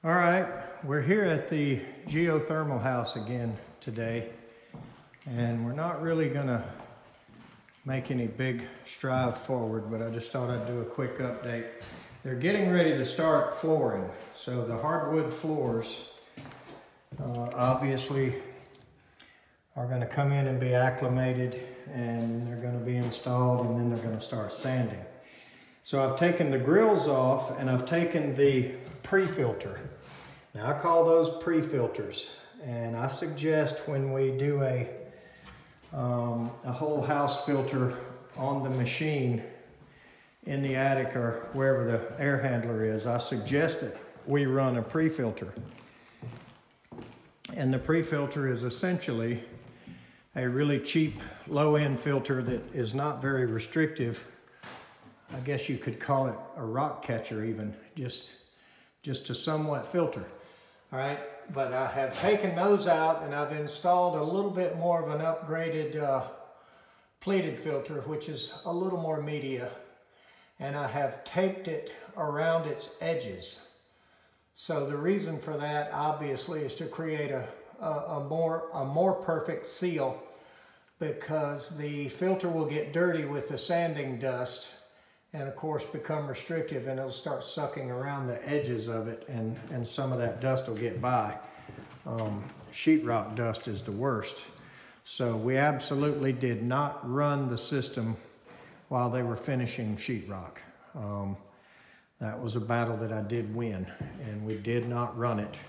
All right, we're here at the geothermal house again today, and we're not really gonna make any big stride forward, but I just thought I'd do a quick update. They're getting ready to start flooring. So the hardwood floors obviously are gonna come in and be acclimated, and they're gonna be installed, and then they're gonna start sanding. So I've taken the grills off and I've taken the pre-filter. Now I call those pre-filters, and I suggest when we do a whole house filter on the machine in the attic or wherever the air handler is, I suggest that we run a pre-filter. And the pre-filter is essentially a really cheap low-end filter that is not very restrictive. I guess you could call it a rock catcher even, just to somewhat filter. All right, but I have taken those out and I've installed a little bit more of an upgraded pleated filter, which is a little more media, and I have taped it around its edges. So the reason for that obviously is to create a more perfect seal, because the filter will get dirty with the sanding dust and of course become restrictive, and it'll start sucking around the edges of it, and some of that dust will get by. Sheetrock dust is the worst. So we absolutely did not run the system while they were finishing sheetrock. That was a battle that I did win, and we did not run it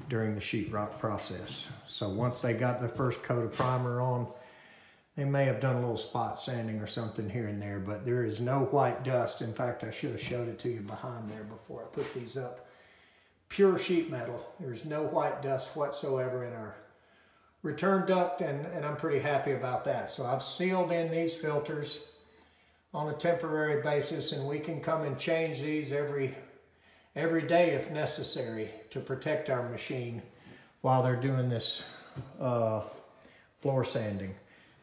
during the sheetrock process. So once they got the first coat of primer on, they may have done a little spot sanding or something here and there, but there is no white dust. In fact, I should have showed it to you behind there before I put these up. Pure sheet metal. There's no white dust whatsoever in our return duct, and I'm pretty happy about that. So I've sealed in these filters on a temporary basis, and we can come and change these every day if necessary to protect our machine while they're doing this floor sanding.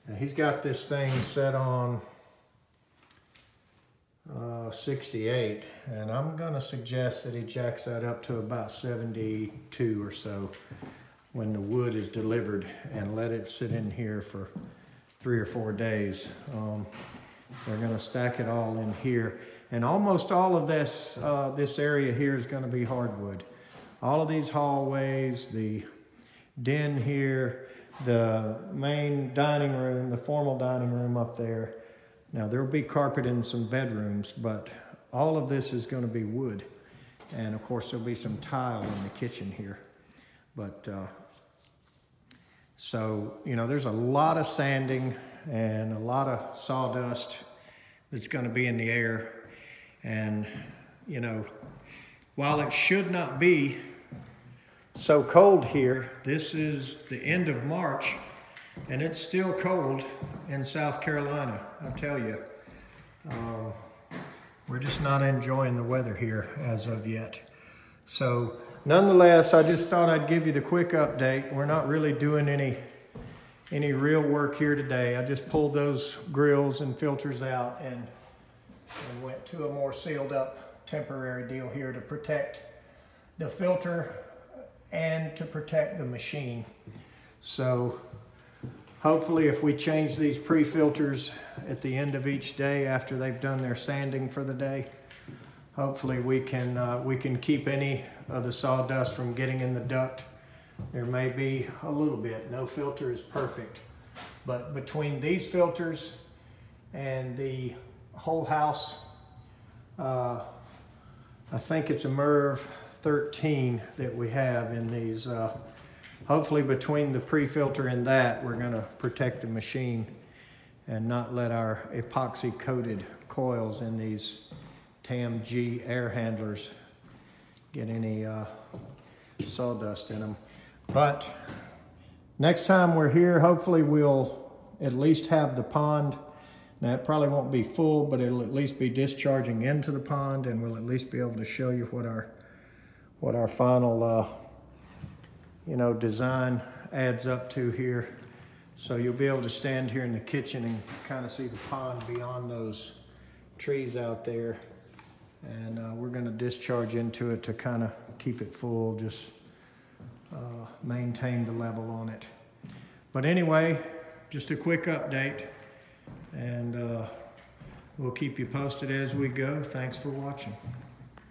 Now he's got this thing set on 68, and I'm gonna suggest that he jacks that up to about 72 or so when the wood is delivered, and let it sit in here for 3 or 4 days. They're gonna stack it all in here, and almost all of this area here is gonna be hardwood. All of these hallways, the den here, the main dining room, the formal dining room up there. Now there'll be carpet in some bedrooms, but all of this is going to be wood. And of course there'll be some tile in the kitchen here. But so, you know, there's a lot of sanding and a lot of sawdust that's going to be in the air. And, you know, while it should not be so cold here, this is the end of March, and it's still cold in South Carolina, I tell you. We're just not enjoying the weather here as of yet. So nonetheless, I just thought I'd give you the quick update. We're not really doing any real work here today. I just pulled those grills and filters out and went to a more sealed up temporary deal here to protect the filter and to protect the machine. So hopefully if we change these pre-filters at the end of each day after they've done their sanding for the day, hopefully we can keep any of the sawdust from getting in the duct. There may be a little bit. No filter is perfect, but between these filters and the whole house, I think it's a MERV 13 that we have in these. Hopefully between the pre-filter and that, we're going to protect the machine and not let our epoxy coated coils in these TAM-G air handlers get any sawdust in them. But next time we're here, hopefully we'll at least have the pond. Now it probably won't be full, but it'll at least be discharging into the pond, and we'll at least be able to show you what our final you know, design adds up to here. So you'll be able to stand here in the kitchen and kind of see the pond beyond those trees out there. And we're going to discharge into it to kind of keep it full, just maintain the level on it. But anyway, just a quick update, and we'll keep you posted as we go. Thanks for watching.